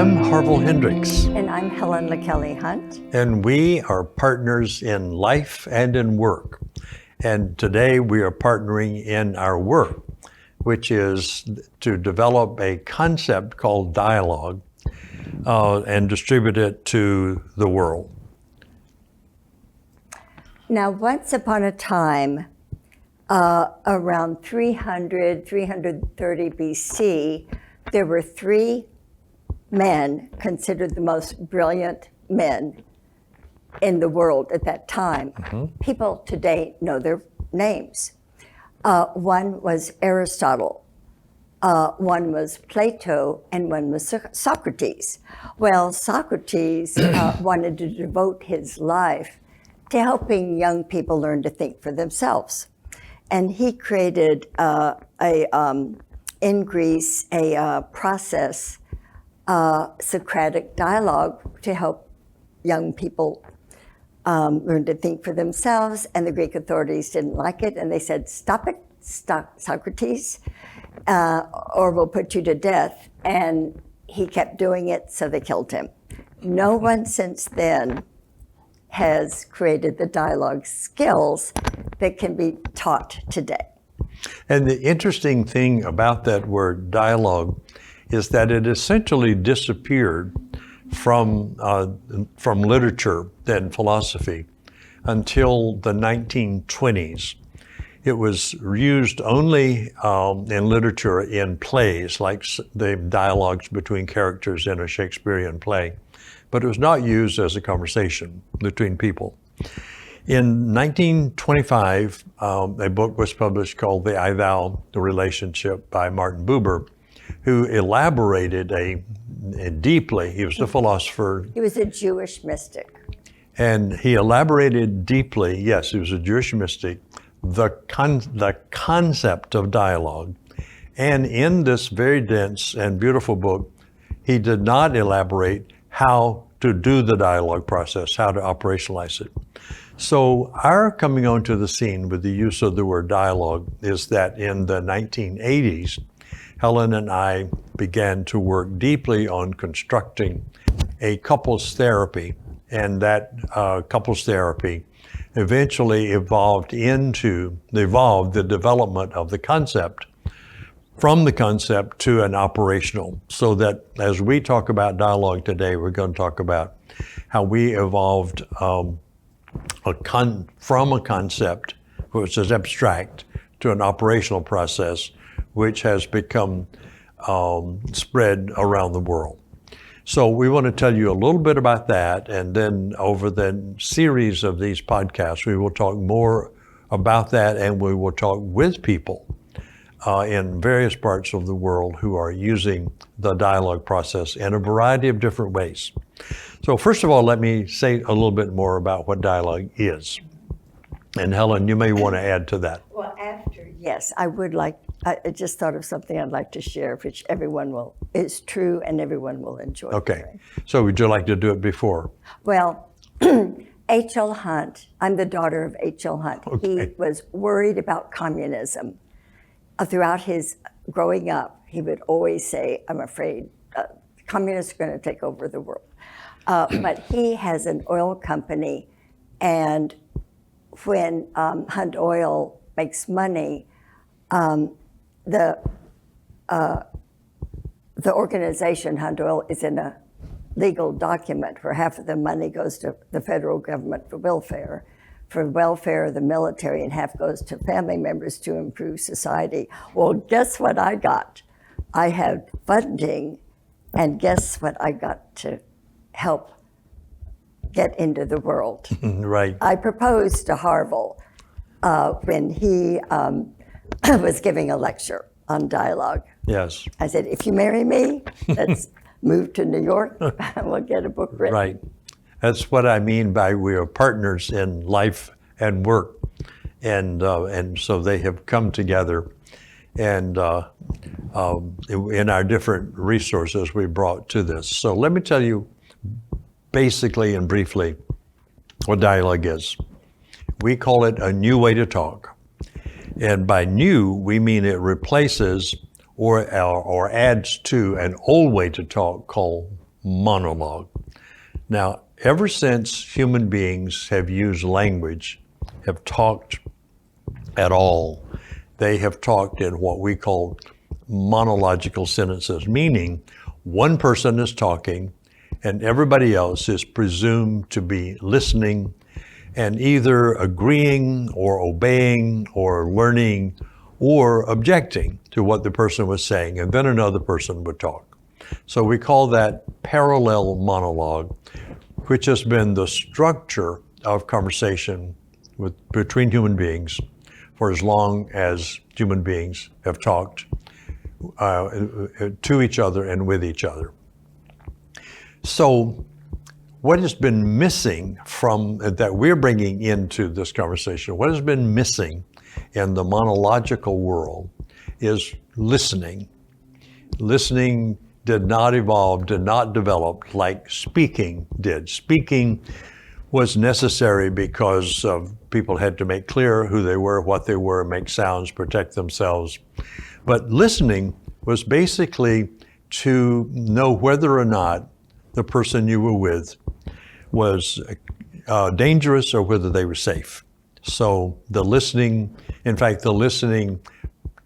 I'm Harville Hendrix. And I'm Helen LaKelly Hunt. And we are partners in life and in work. And today we are partnering in our work, which is to develop a concept called dialogue and distribute it to the world. Now, once upon a time, around 330 BC, there were three men considered the most brilliant men in the world at that time. People today know their names. One was Aristotle, one was Plato, and one was Socrates. Well, Socrates wanted to devote his life to helping young people learn to think for themselves. And he created in Greece a process, Socratic dialogue, to help young people learn to think for themselves. And the Greek authorities didn't like it, and they said, "Stop it, stop, Socrates, or we'll put you to death." And he kept doing it, so they killed him. No one since then has created the dialogue skills that can be taught today. And the interesting thing about that word dialogue is that it essentially disappeared from literature and philosophy until the 1920s. It was used only in literature in plays, like the dialogues between characters in a Shakespearean play, but it was not used as a conversation between people. In 1925, a book was published called The I-Thou Relationship by Martin Buber, who elaborated deeply, he was a philosopher. He was a Jewish mystic. And he elaborated deeply, yes, he was a Jewish mystic, the concept of dialogue. And in this very dense and beautiful book, he did not elaborate how to do the dialogue process, how to operationalize it. So our coming onto the scene with the use of the word dialogue is that in the 1980s, Helen and I began to work deeply on constructing a couples therapy, and that couples therapy eventually evolved the development of the concept, from the concept to an operational, so that as we talk about dialogue today, we're going to talk about how we evolved from a concept, which is abstract, to an operational process, which has become spread around the world. So we want to tell you a little bit about that, and then over the series of these podcasts, we will talk more about that, and we will talk with people in various parts of the world who are using the dialogue process in a variety of different ways. So first of all, let me say a little bit more about what dialogue is. And Helen, you may want to add to that. Well, yes, I would like, I just thought of something I'd like to share, which is true and everyone will enjoy. Okay, so would you like to do it before? Well, H.L. Hunt, I'm the daughter of H.L. Hunt. Okay. He was worried about communism. Throughout his growing up, he would always say, "I'm afraid communists are going to take over the world." But he has an oil company, and when Hunt Oil makes money, the organization Hunt Oil is in a legal document where half of the money goes to the federal government for welfare of the military, and half goes to family members to improve society. Well, guess what I got? I had funding, and guess what I got to help get into the world? Right. I proposed to Harville when he was giving a lecture on dialogue. Yes. I said, "If you marry me, let's move to New York and we'll get a book written." Right. That's what I mean by we are partners in life and work. And so they have come together, and in our different resources we brought to this. So let me tell you basically and briefly what dialogue is. We call it a new way to talk. And by new, we mean it replaces or adds to an old way to talk called monologue. Now, ever since human beings have used language, have talked at all, they have talked in what we call monological sentences, meaning one person is talking and everybody else is presumed to be listening and either agreeing or obeying or learning or objecting to what the person was saying, and then another person would talk. So we call that parallel monologue, which has been the structure of conversation between human beings for as long as human beings have talked to each other and with each other. So what has been missing from that we're bringing into this conversation, what has been missing in the monological world is listening. Listening did not evolve, did not develop like speaking did. Speaking was necessary because people had to make clear who they were, what they were, make sounds, protect themselves. But listening was basically to know whether or not the person you were with was dangerous or whether they were safe. So the listening, in fact, the listening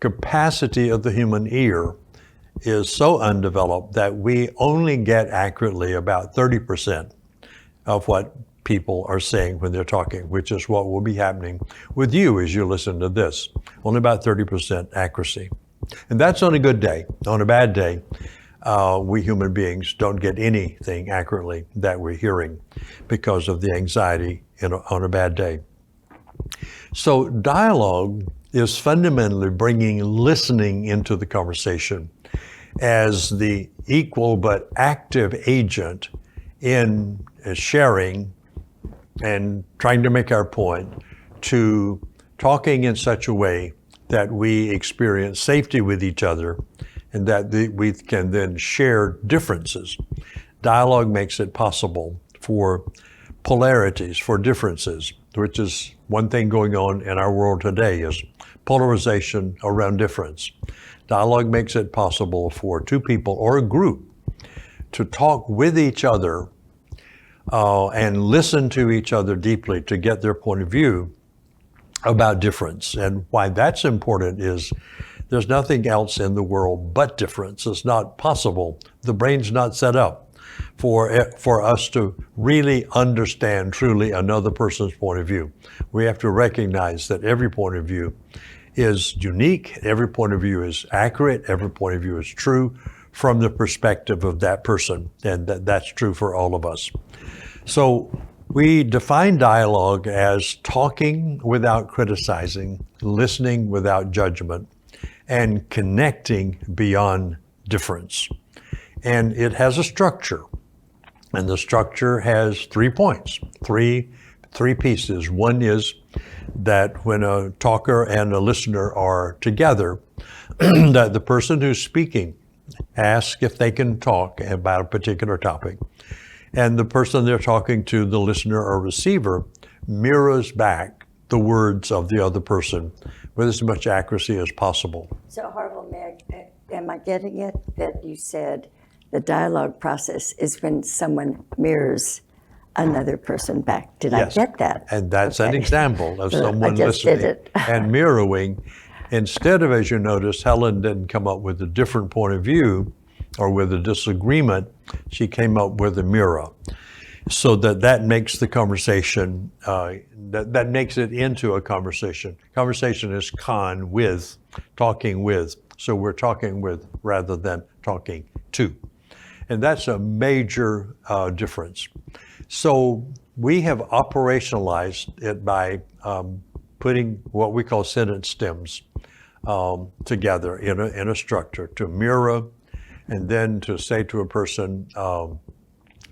capacity of the human ear is so undeveloped that we only get accurately about 30% of what people are saying when they're talking, which is what will be happening with you as you listen to this. Only about 30% accuracy. And that's on a good day. On a bad day, we human beings don't get anything accurately that we're hearing because of the anxiety on a bad day. So dialogue is fundamentally bringing listening into the conversation as the equal but active agent in sharing and trying to make our point, to talking in such a way that we experience safety with each other and that we can then share differences. Dialogue makes it possible for polarities, for differences, which is one thing going on in our world today is polarization around difference. Dialogue makes it possible for two people or a group to talk with each other and listen to each other deeply to get their point of view about difference. And why that's important is there's nothing else in the world but difference. It's not possible. The brain's not set up for us to really understand truly another person's point of view. We have to recognize that every point of view is unique, every point of view is accurate, every point of view is true from the perspective of that person, and that's true for all of us. So we define dialogue as talking without criticizing, listening without judgment, and connecting beyond difference. And it has a structure, and the structure has 3 points, three pieces. One is that when a talker and a listener are together, that the person who's speaking asks if they can talk about a particular topic. And the person they're talking to, the listener or receiver, mirrors back the words of the other person with as much accuracy as possible. So Harville, am I getting it that you said the dialogue process is when someone mirrors another person back? Did Yes. I get that? And that's an example of So someone I just listening did it. and mirroring. Instead of, as you notice, Helen didn't come up with a different point of view or with a disagreement, she came up with a mirror. So that makes the conversation, that makes it into a conversation. Conversation is with, talking with. So we're talking with rather than talking to. And that's a major difference. So we have operationalized it by putting what we call sentence stems together in a structure to mirror, and then to say to a person,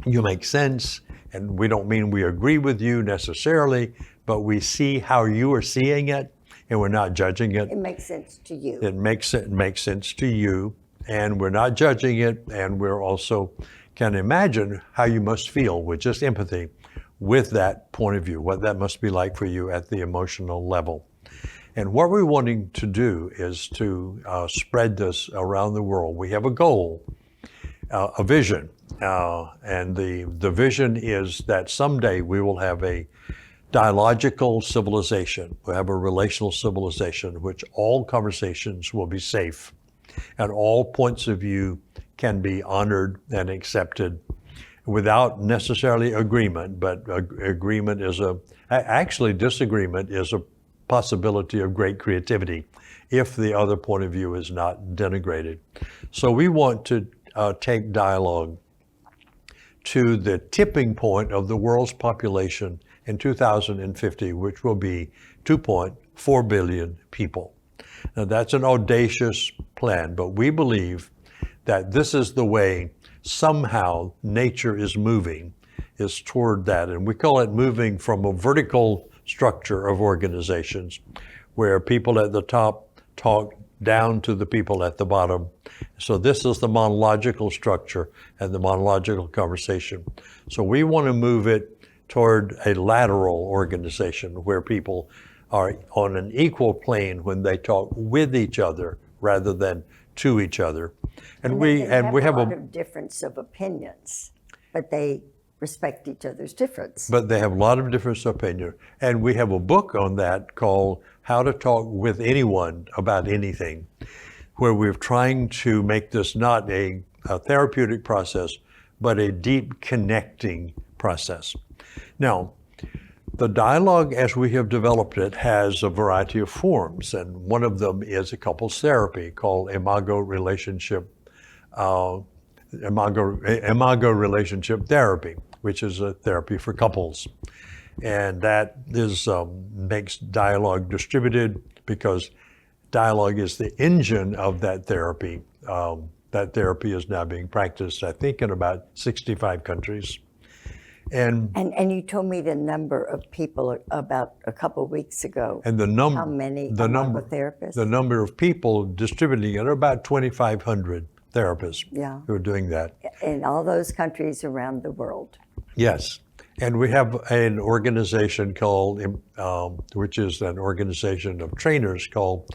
you make sense, and we don't mean we agree with you necessarily, but we see how you are seeing it, and we're not judging it. It makes sense to you. It makes sense to you, and we're not judging it, and we're also can imagine how you must feel with just empathy with that point of view, what that must be like for you at the emotional level. And what we're wanting to do is to spread this around the world. We have a goal a vision. And the vision is that someday we will have a dialogical civilization. We'll have a relational civilization in which all conversations will be safe and all points of view can be honored and accepted without necessarily agreement, but agreement is actually disagreement is a possibility of great creativity if the other point of view is not denigrated. So we want to take dialogue to the tipping point of the world's population in 2050, which will be 2.4 billion people. Now that's an audacious plan, but we believe that this is the way somehow nature is moving, is toward that. And we call it moving from a vertical structure of organizations where people at the top talk down to the people at the bottom. So this is the monological structure and the monological conversation. So we want to move it toward a lateral organization where people are on an equal plane when they talk with each other rather than to each other. And we have a lot of difference of opinions, but they respect each other's difference. But they have a lot of difference of opinion. And we have a book on that called How to Talk with Anyone About Anything, where we're trying to make this not a therapeutic process, but a deep connecting process. Now, the dialogue as we have developed it has a variety of forms, and one of them is a couples therapy called imago relationship therapy, which is a therapy for couples. And that is makes dialogue distributed because dialogue is the engine of that therapy. That therapy is now being practiced, I think, in about 65 countries. And you told me the number of people about a couple of weeks ago. And how many therapists? The number of people distributing it are about 2,500 therapists who are doing that. In all those countries around the world. Yes. And we have an organization called, which is an organization of trainers called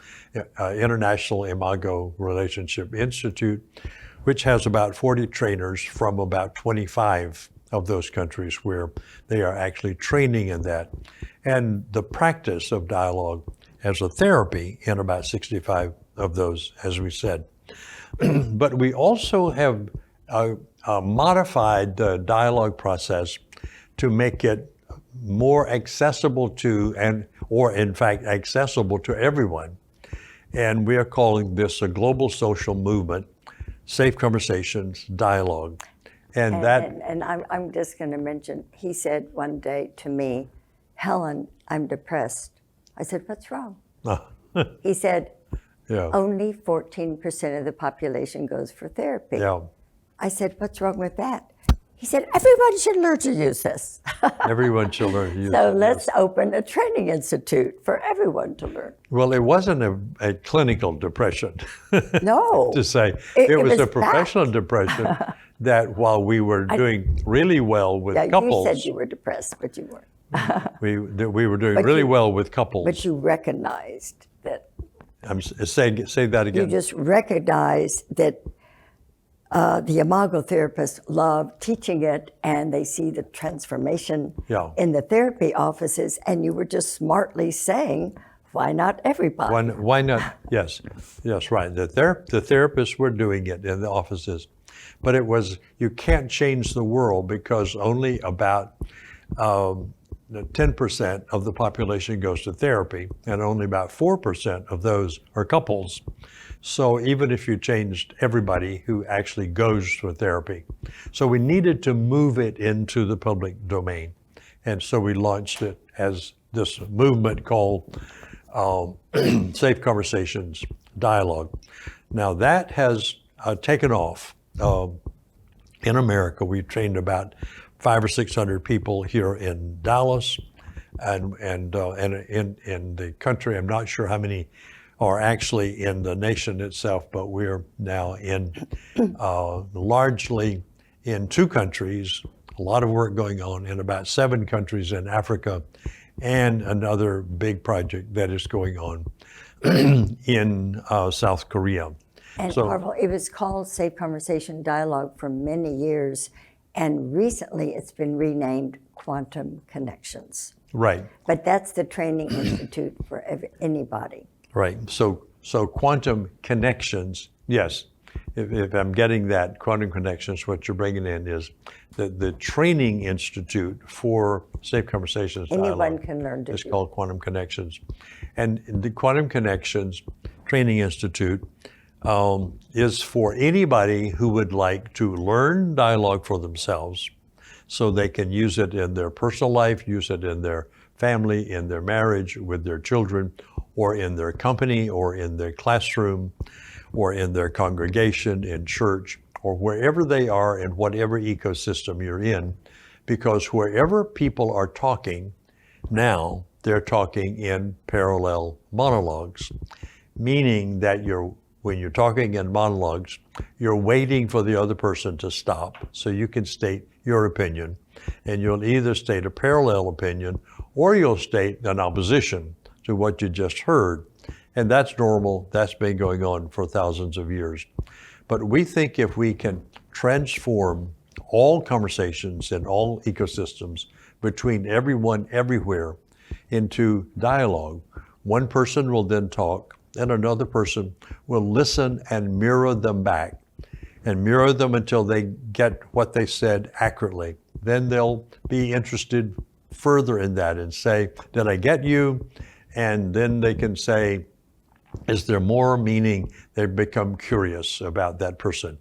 International Imago Relationship Institute, which has about 40 trainers from about 25 of those countries where they are actually training in that. And the practice of dialogue as a therapy in about 65 of those, as we said. But we also have modified the dialogue process to make it more accessible to, or in fact accessible to everyone. And we are calling this a global social movement, safe conversations, dialogue. And I'm just going to mention, he said one day to me, Helen, I'm depressed. I said, what's wrong? He said, only 14% of the population goes for therapy. Yeah. I said, what's wrong with that? He said, everybody should learn to use this. Everyone should learn to use it. So let's open a training institute for everyone to learn. Well, it wasn't a clinical depression. No. To say. It was a professional depression that while we were doing really well with couples. You said you were depressed, but you weren't. we were doing really well with couples. But you recognized that. Say that again. You just recognized that the Imago therapists love teaching it, and they see the transformation in the therapy offices, and you were just smartly saying, why not everybody? Why not? Yes, right. The therapists were doing it in the offices, but it was, you can't change the world because only about 10% of the population goes to therapy, and only about 4% of those are couples. So even if you changed everybody who actually goes to therapy. So we needed to move it into the public domain. And so we launched it as this movement called Safe Conversations Dialogue. Now that has taken off. In America, we trained about 500 or 600 people here in Dallas, and in the country, I'm not sure how many are actually in the nation itself, but we're now in largely in 2 countries, a lot of work going on in about 7 countries in Africa, and another big project that is going on in South Korea. And So, Harville, it was called Safe Conversation Dialogue for many years, and recently it's been renamed Quantum Connections. right, But that's the training institute for anybody. right. So quantum connections, yes. If I'm getting that, quantum connections, what you're bringing in is the training institute for Safe Conversations Anyone Dialogue. can learn to It's do. called Quantum Connections. And the Quantum Connections Training Institute is for anybody who would like to learn dialogue for themselves so they can use it in their personal life, use it in their family, in their marriage, with their children, or in their company, or in their classroom, or in their congregation, in church, or wherever they are in whatever ecosystem you're in, because wherever people are talking now, they're talking in parallel monologues, meaning that when you're talking in monologues, you're waiting for the other person to stop so you can state your opinion. And you'll either state a parallel opinion or you'll state an opposition to what you just heard. And that's normal. That's been going on for thousands of years. But we think if we can transform all conversations in all ecosystems between everyone everywhere into dialogue, one person will then talk and another person will listen and mirror them back and mirror them until they get what they said accurately. Then they'll be interested further in that and say, did I get you? And then they can say, is there more? Meaning they become curious about that person.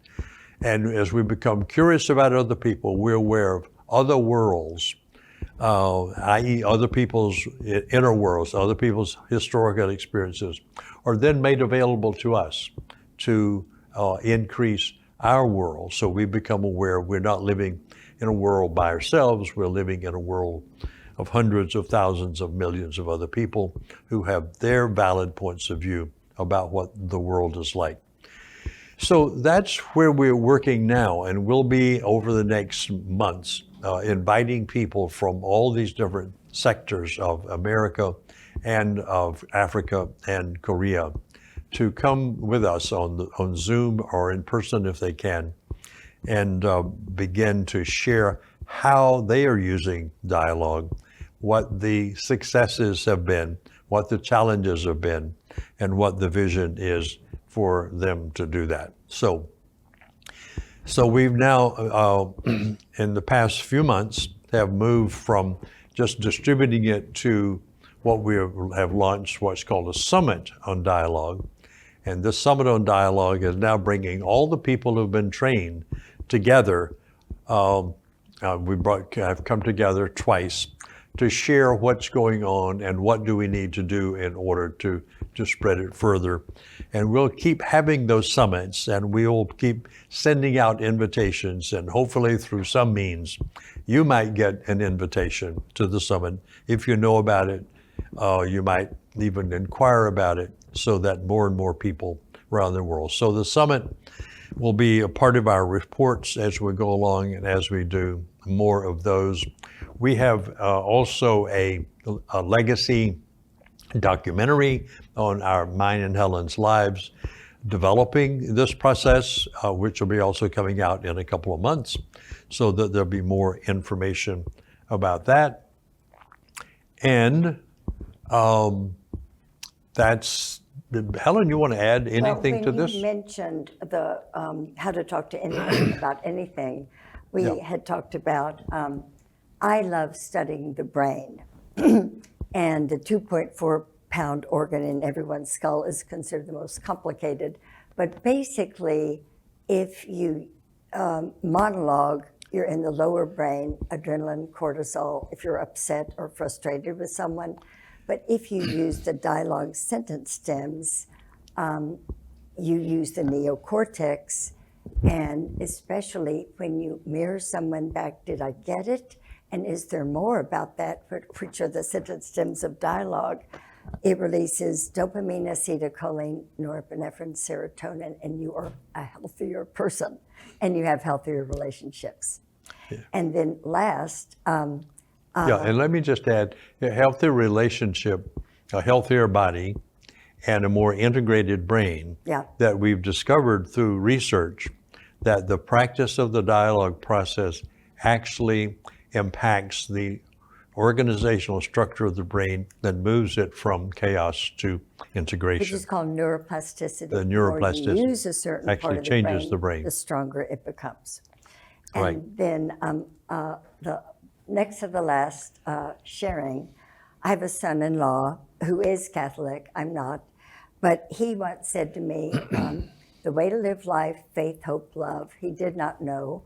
And as we become curious about other people, we're aware of other worlds, i.e. other people's inner worlds, other people's historical experiences, are then made available to us to increase our world. So we become aware we're not living in a world by ourselves, we're living in a world of hundreds of thousands of millions of other people who have their valid points of view about what the world is like. So that's where we're working now, and we'll be over the next months inviting people from all these different sectors of America and of Africa and Korea to come with us on Zoom or in person if they can, and begin to share how they are using dialogue, what the successes have been, what the challenges have been, and what the vision is for them to do that. So we've now, in the past few months, have moved from just distributing it to what we have launched, what's called a Summit on Dialogue. And this Summit on Dialogue is now bringing all the people who've been trained together. Have come together twice to share what's going on and what do we need to do in order to spread it further. And we'll keep having those summits, and we'll keep sending out invitations, and hopefully through some means, you might get an invitation to the summit. If you know about it, you might even inquire about it so that more and more people around the world. So the summit will be a part of our reports as we go along and as we do more of those. We have also a legacy documentary on mine and Helen's lives, developing this process, which will be also coming out in a couple of months, so that there'll be more information about that. And that's, Helen, you want to add anything to this? You mentioned the how to talk to anyone about anything. We had talked about, I love studying the brain. And the 2.4 pound organ in everyone's skull is considered the most complicated. But basically, if you monologue, you're in the lower brain, adrenaline, cortisol, if you're upset or frustrated with someone. But if you use the dialogue sentence stems, you use the neocortex, and especially when you mirror someone back, did I get it? And is there more about that, which are the sentence stems of dialogue? It releases dopamine, acetylcholine, norepinephrine, serotonin, and you are a healthier person, and you have healthier relationships. Yeah. And then last, and let me just add, a healthier relationship, a healthier body, and a more integrated brain Yeah. that we've discovered through research that the practice of the dialogue process actually impacts the organizational structure of the brain that moves it from chaos to integration. Which is called neuroplasticity. The The more neuroplasticity you use a certain actually part of changes the brain. the stronger it becomes. And Right. then the next to the last sharing, I have a son-in-law who is Catholic. I'm not. But he once said to me, the way to live life, faith, hope, love, he did not know.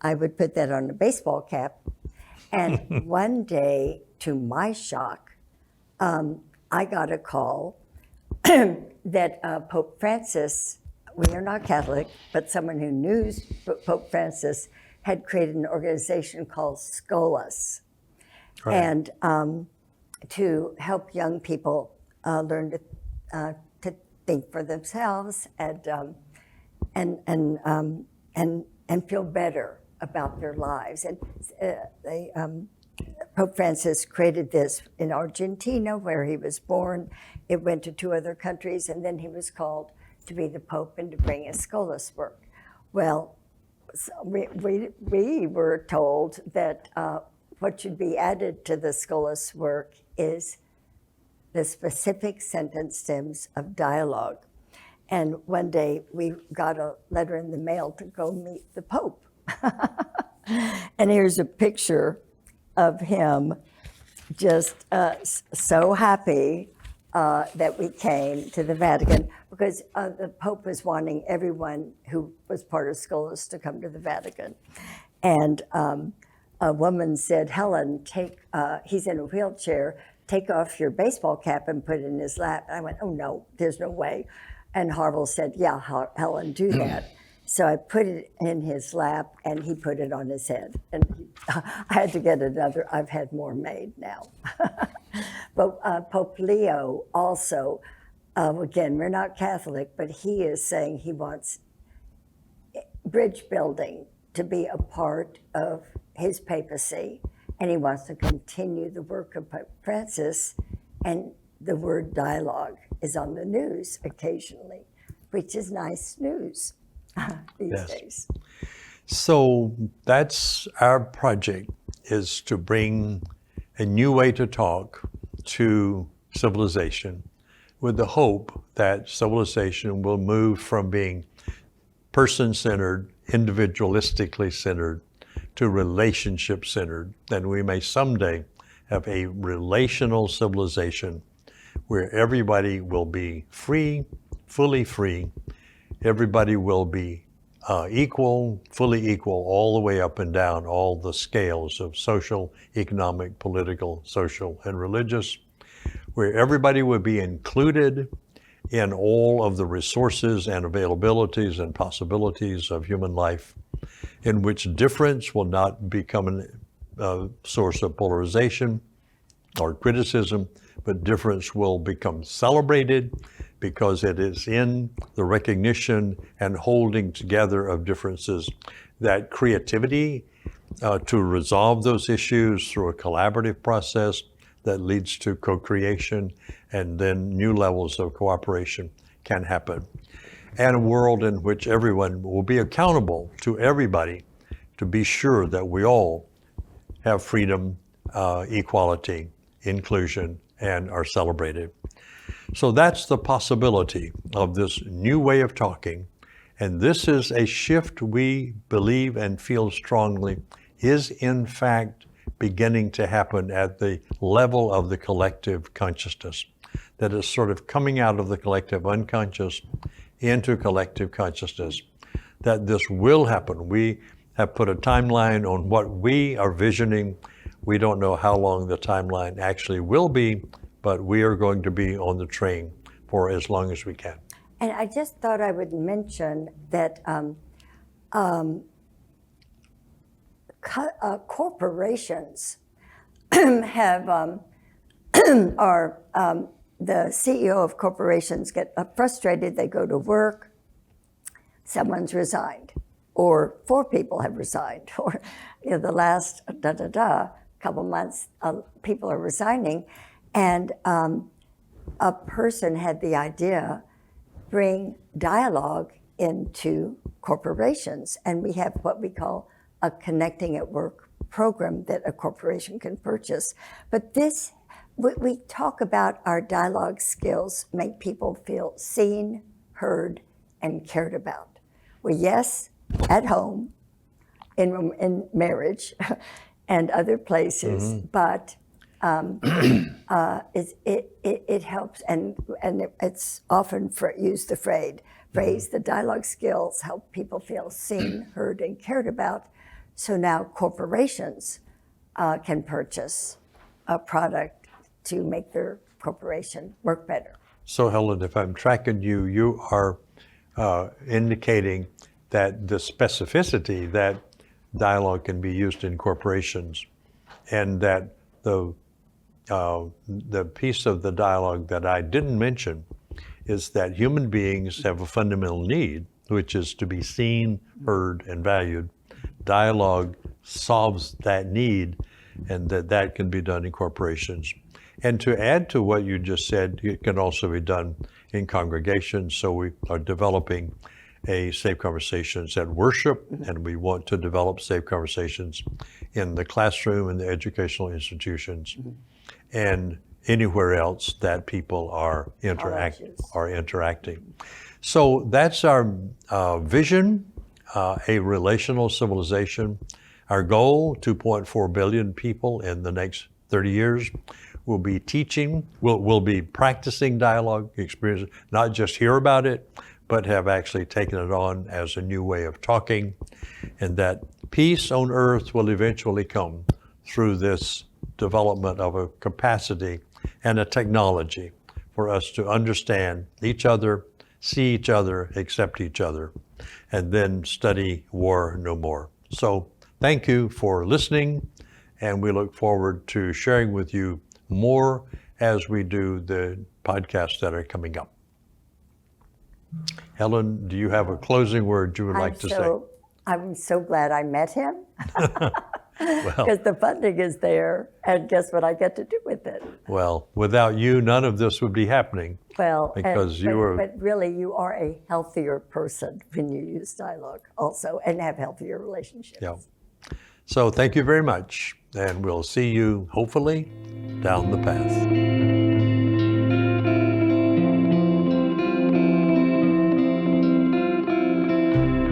I would put that on a baseball cap. And one day, to my shock, I got a call that Pope Francis, we are not Catholic, but someone who knew Pope Francis had created an organization called Scholas. Right. And to help young people learn to think for themselves and feel better about their lives. And Pope Francis created this in Argentina, where he was born. It went to 2 other countries, and then he was called to be the Pope and to bring his Scholas work. Well, so we were told that what should be added to the Scholas work is the specific sentence stems of dialogue. And one day we got a letter in the mail to go meet the Pope. And here's a picture of him just so happy that we came to the Vatican, because the Pope was wanting everyone who was part of Scholas to come to the Vatican. And a woman said, Helen, he's in a wheelchair, take off your baseball cap and put it in his lap. And I went, oh no, there's no way. And Harville said, yeah, Helen, do that. So I put it in his lap and he put it on his head. And I had to get another, I've had more made now. But Pope Leo also, again, we're not Catholic, but he is saying he wants bridge building to be a part of his papacy. And he wants to continue the work of Pope Francis. And the word dialogue is on the news occasionally, which is nice news these days. So that's our project, is to bring a new way to talk to civilization, with the hope that civilization will move from being person-centered, individualistically centered, to relationship-centered, and we may someday have a relational civilization where everybody will be free, fully free. Everybody will be equal, fully equal, all the way up and down all the scales of social, economic, political, social, and religious, where everybody will be included in all of the resources and availabilities and possibilities of human life, in which difference will not become a source of polarization or criticism, but difference will become celebrated because it is in the recognition and holding together of differences that creativity to resolve those issues through a collaborative process that leads to co-creation and then new levels of cooperation can happen. And a world in which everyone will be accountable to everybody to be sure that we all have freedom, equality, inclusion, and are celebrated. So that's the possibility of this new way of talking. And this is a shift we believe and feel strongly is in fact beginning to happen at the level of the collective consciousness, that is sort of coming out of the collective unconscious into collective consciousness, that this will happen. We have put a timeline on what we are visioning. We don't know how long the timeline actually will be, but we are going to be on the train for as long as we can. And I just thought I would mention that corporations have the CEO of corporations get frustrated. They go to work, someone's resigned, or 4 people have resigned, or the last couple months, people are resigning, and a person had the idea, bring dialogue into corporations. And we have what we call a Connecting at Work program that a corporation can purchase. But this, we talk about our dialogue skills make people feel seen, heard, and cared about. Well, yes, at home, in marriage, and other places, but it helps, and it's often used the phrase, the dialogue skills help people feel seen, heard, and cared about. So now corporations can purchase a product to make their corporation work better. So Helen, if I'm tracking you, you are indicating that the specificity that dialogue can be used in corporations, and that the piece of the dialogue that I didn't mention is that human beings have a fundamental need, which is to be seen, heard, and valued. Dialogue solves that need, and that can be done in corporations. And to add to what you just said, it can also be done in congregations. So we are developing a Safe Conversations at worship, and we want to develop safe conversations in the classroom and the educational institutions, and anywhere else that people are interacting. So that's our vision, a relational civilization. Our goal, 2.4 billion people in the next 30 years. We'll be teaching, we'll be practicing dialogue experiences, not just hear about it, but have actually taken it on as a new way of talking, and that peace on earth will eventually come through this development of a capacity and a technology for us to understand each other, see each other, accept each other, and then study war no more. So thank you for listening, and we look forward to sharing with you more as we do the podcasts that are coming up. Helen, do you have a closing word you would like to say? I'm so glad I met him, because the funding is there, and guess what I get to do with it? Well, without you, none of this would be happening. Well, because but really, you are a healthier person when you use dialogue also, and have healthier relationships. Yeah. So thank you very much, and we'll see you hopefully down the path.